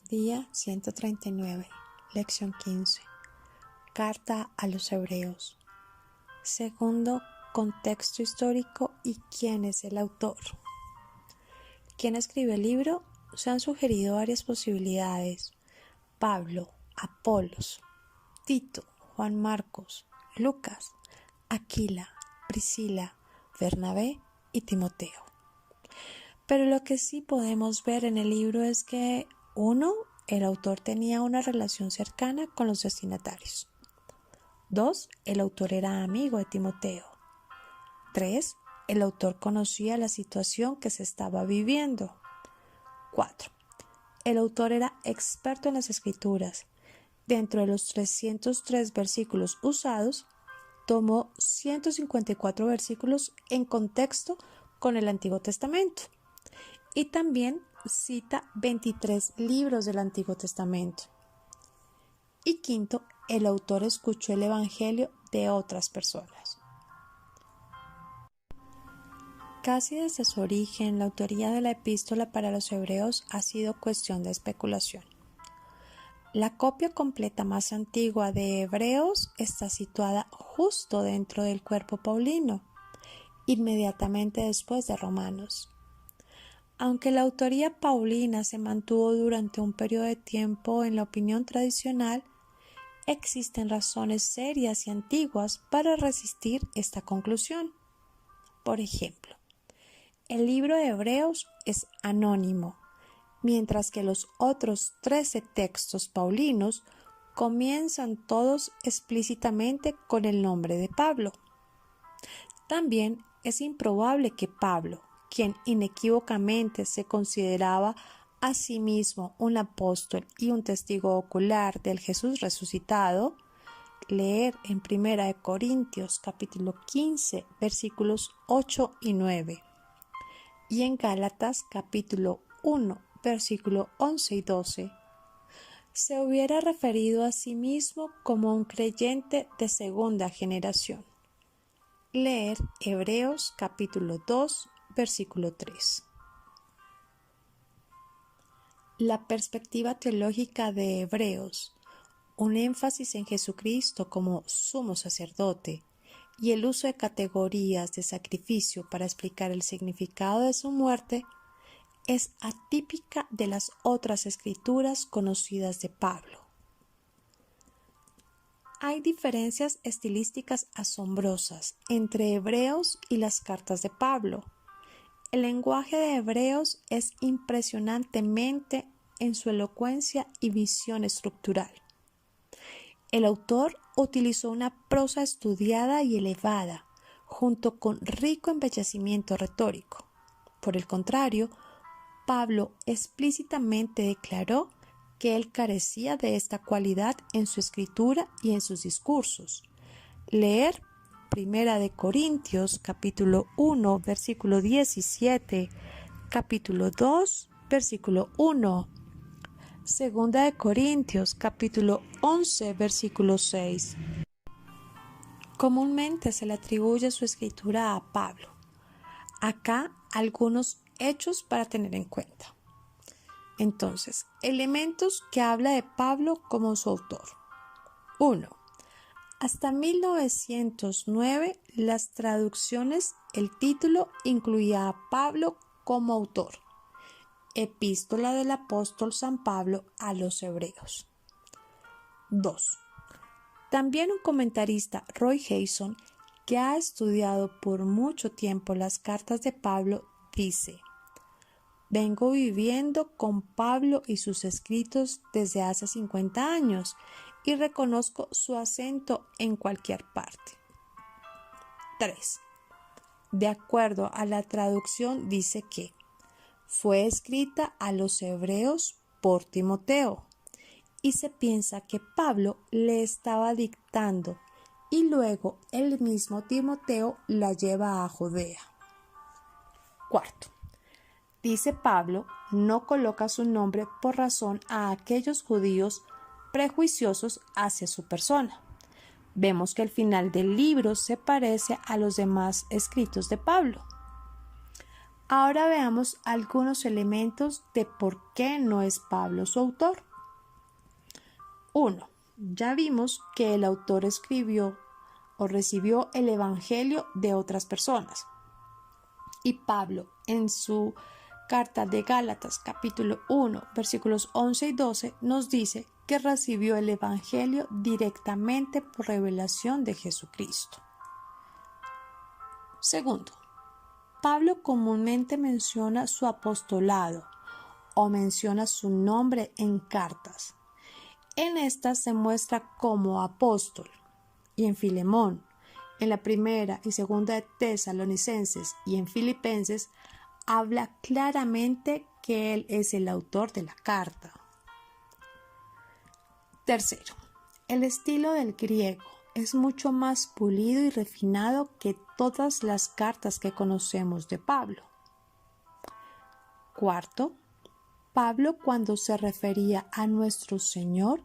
Día 139, lección 15. Carta a los Hebreos. Segundo, contexto histórico y quién es el autor. ¿Quién escribió el libro? Se han sugerido varias posibilidades: Pablo, Apolos, Tito, Juan Marcos, Lucas, Aquila, Priscila, Bernabé y Timoteo. Pero lo que sí podemos ver en el libro es que 1. El autor tenía una relación cercana con los destinatarios. 2. El autor era amigo de Timoteo. 3. El autor conocía la situación que se estaba viviendo. 4. El autor era experto en las escrituras. Dentro de los 303 versículos usados, tomó 154 versículos en contexto con el Antiguo Testamento. Y también cita 23 libros del Antiguo Testamento. Y 5. El autor escuchó el Evangelio de otras personas. Casi desde su origen, la autoría de la epístola para los hebreos ha sido cuestión de especulación. La copia completa más antigua de Hebreos está situada justo dentro del cuerpo paulino, inmediatamente después de Romanos. Aunque la autoría paulina se mantuvo durante un periodo de tiempo en la opinión tradicional, existen razones serias y antiguas para resistir esta conclusión. Por ejemplo, el libro de Hebreos es anónimo, mientras que los otros 13 textos paulinos comienzan todos explícitamente con el nombre de Pablo. También es improbable que Pablo, quien inequívocamente se consideraba a sí mismo un apóstol y un testigo ocular del Jesús resucitado, leer en 1 Corintios capítulo 15 versículos 8 y 9 y en Gálatas capítulo 1 versículo 11 y 12, se hubiera referido a sí mismo como un creyente de segunda generación. Leer Hebreos capítulo 2 versículo 3. La perspectiva teológica de Hebreos, un énfasis en Jesucristo como sumo sacerdote y el uso de categorías de sacrificio para explicar el significado de su muerte, es atípica de las otras escrituras conocidas de Pablo. Hay diferencias estilísticas asombrosas entre Hebreos y las cartas de Pablo. El lenguaje de Hebreos es impresionantemente en su elocuencia y visión estructural. El autor utilizó una prosa estudiada y elevada, junto con rico embellecimiento retórico. Por el contrario, Pablo explícitamente declaró que él carecía de esta cualidad en su escritura y en sus discursos. Leer 1 Corintios capítulo 1 versículo 17, capítulo 2 versículo 1, 2 Corintios capítulo 11 versículo 6. Comúnmente se le atribuye su escritura a Pablo. Acá algunos hechos para tener en cuenta. Entonces, elementos que habla de Pablo como su autor. 1. Hasta 1909, las traducciones, el título incluía a Pablo como autor. Epístola del apóstol San Pablo a los Hebreos. 2. También un comentarista, Roy Jason, que ha estudiado por mucho tiempo las cartas de Pablo, dice: vengo viviendo con Pablo y sus escritos desde hace 50 años y reconozco su acento en cualquier parte. 3. De acuerdo a la traducción dice que fue escrita a los hebreos por Timoteo y se piensa que Pablo le estaba dictando y luego el mismo Timoteo la lleva a Judea. 4. Dice Pablo, no coloca su nombre por razón a aquellos judíos prejuiciosos hacia su persona. Vemos que el final del libro se parece a los demás escritos de Pablo. Ahora veamos algunos elementos de por qué no es Pablo su autor. 1. Ya vimos que el autor escribió o recibió el Evangelio de otras personas. Y Pablo, en su carta de Gálatas, capítulo 1, versículos 11 y 12, nos dice que recibió el Evangelio directamente por revelación de Jesucristo. Segundo, Pablo comúnmente menciona su apostolado o menciona su nombre en cartas. En estas se muestra como apóstol, y en Filemón, en la primera y segunda de Tesalonicenses y en Filipenses, habla claramente que él es el autor de la carta. Tercero, el estilo del griego es mucho más pulido y refinado que todas las cartas que conocemos de Pablo. Cuarto, Pablo, cuando se refería a nuestro Señor,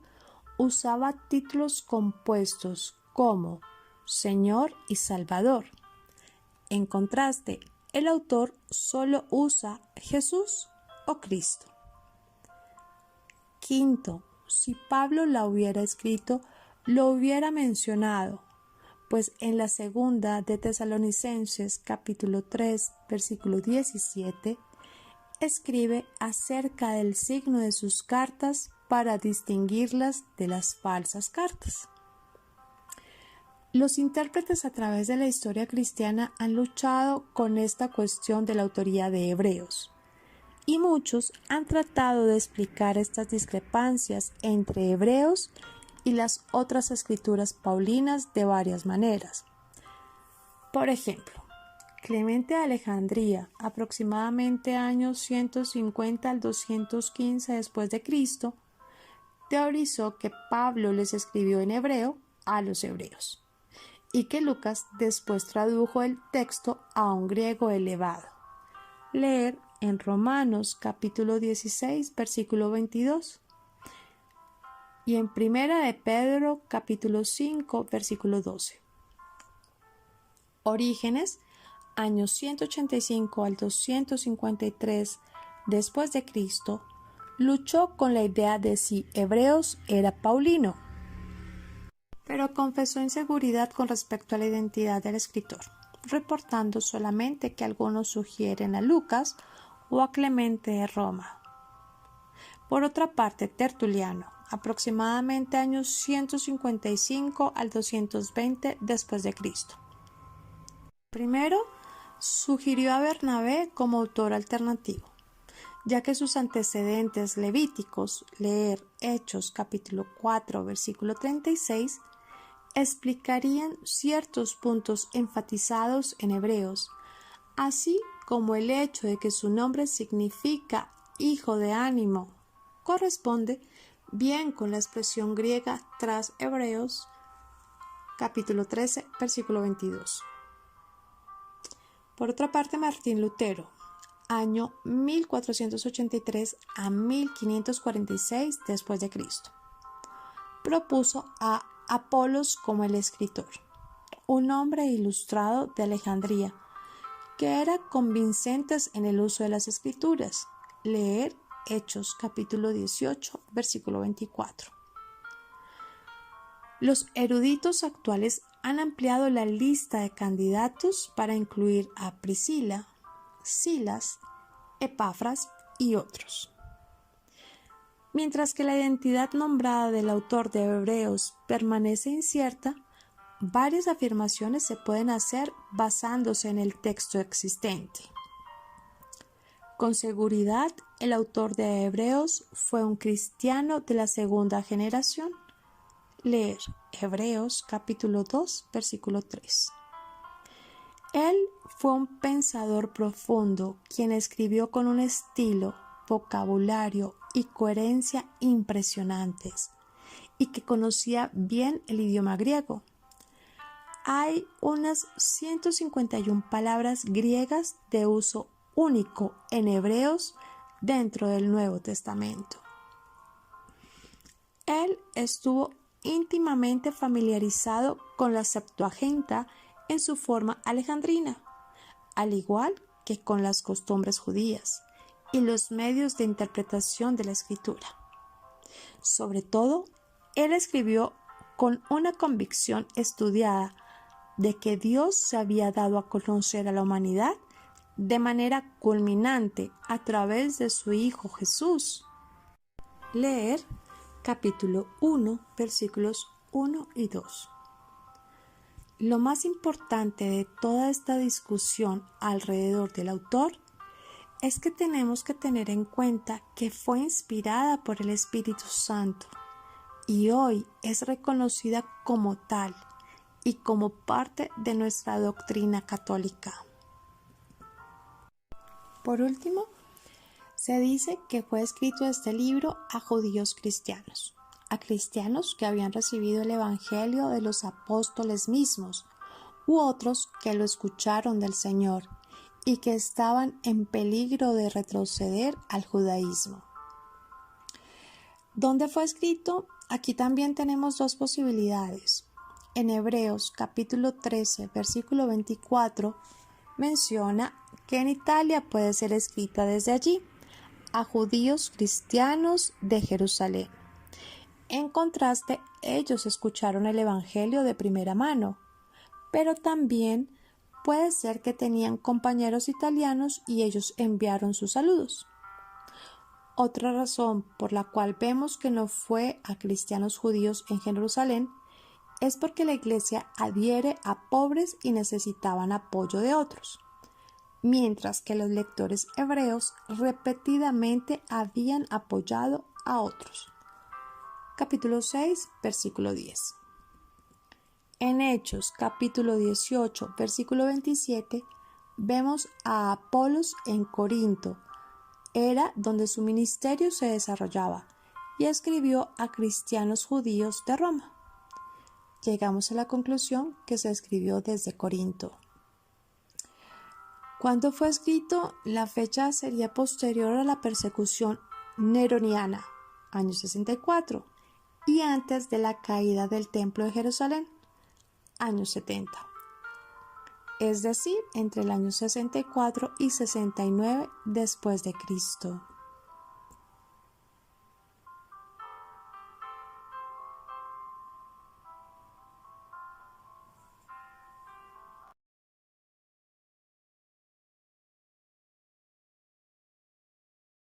usaba títulos compuestos como Señor y Salvador. En contraste, el autor solo usa Jesús o Cristo. Quinto, si Pablo la hubiera escrito, lo hubiera mencionado, pues en la segunda de Tesalonicenses capítulo 3, versículo 17, escribe acerca del signo de sus cartas para distinguirlas de las falsas cartas. Los intérpretes a través de la historia cristiana han luchado con esta cuestión de la autoría de Hebreos, y muchos han tratado de explicar estas discrepancias entre Hebreos y las otras escrituras paulinas de varias maneras. Por ejemplo, Clemente de Alejandría, aproximadamente años 150 al 215 después de Cristo, teorizó que Pablo les escribió en hebreo a los hebreos y que Lucas después tradujo el texto a un griego elevado. Leer en Romanos capítulo 16 versículo 22 y en Primera de Pedro capítulo 5 versículo 12. Orígenes, años 185 al 253 después de Cristo, luchó con la idea de si Hebreos era paulino, pero confesó inseguridad con respecto a la identidad del escritor, reportando solamente que algunos sugieren a Lucas o a Clemente de Roma. Por otra parte, Tertuliano, aproximadamente años 155 al 220 después de Cristo. Primero, sugirió a Bernabé como autor alternativo, ya que sus antecedentes levíticos, leer Hechos capítulo 4 versículo 36, explicarían ciertos puntos enfatizados en Hebreos, así como el hecho de que su nombre significa hijo de ánimo, corresponde bien con la expresión griega tras Hebreos capítulo 13 versículo 22. Por otra parte, Martín Lutero, año 1483 a 1546 después de Cristo, propuso a Apolos como el escritor, un hombre ilustrado de Alejandría, que era convincente en el uso de las escrituras. Leer Hechos capítulo 18 versículo 24. Los eruditos actuales han ampliado la lista de candidatos para incluir a Priscila, Silas, Epafras y otros. Mientras que la identidad nombrada del autor de Hebreos permanece incierta, varias afirmaciones se pueden hacer basándose en el texto existente. Con seguridad, el autor de Hebreos fue un cristiano de la segunda generación. Leer Hebreos capítulo 2 versículo 3. Él fue un pensador profundo quien escribió con un estilo, vocabulario y coherencia impresionantes y que conocía bien el idioma griego. Hay unas 151 palabras griegas de uso único en Hebreos dentro del Nuevo Testamento. Él estuvo íntimamente familiarizado con la Septuaginta en su forma alejandrina, al igual que con las costumbres judías y los medios de interpretación de la escritura. Sobre todo, él escribió con una convicción estudiada de que Dios se había dado a conocer a la humanidad de manera culminante a través de su Hijo Jesús. Leer capítulo 1, versículos 1 y 2. Lo más importante de toda esta discusión alrededor del autor es que tenemos que tener en cuenta que fue inspirada por el Espíritu Santo y hoy es reconocida como tal y como parte de nuestra doctrina católica. Por último, se dice que fue escrito este libro a judíos cristianos, a cristianos que habían recibido el Evangelio de los apóstoles mismos, u otros que lo escucharon del Señor y que estaban en peligro de retroceder al judaísmo. ¿Dónde fue escrito? Aquí también tenemos dos posibilidades. En Hebreos capítulo 13, versículo 24, menciona que en Italia puede ser escrita desde allí, a judíos cristianos de Jerusalén. En contraste, ellos escucharon el Evangelio de primera mano, pero también puede ser que tenían compañeros italianos y ellos enviaron sus saludos. Otra razón por la cual vemos que no fue a cristianos judíos en Jerusalén es porque la iglesia adhiere a pobres y necesitaban apoyo de otros, mientras que los lectores hebreos repetidamente habían apoyado a otros. Capítulo 6, versículo 10. En Hechos, capítulo 18, versículo 27, vemos a Apolos en Corinto, era donde su ministerio se desarrollaba, y escribió a cristianos judíos de Roma. Llegamos a la conclusión que se escribió desde Corinto. ¿Cuándo fue escrito? La fecha sería posterior a la persecución neroniana, año 64, y antes de la caída del Templo de Jerusalén, año 70. Es decir, entre el año 64 y 69 después de Cristo.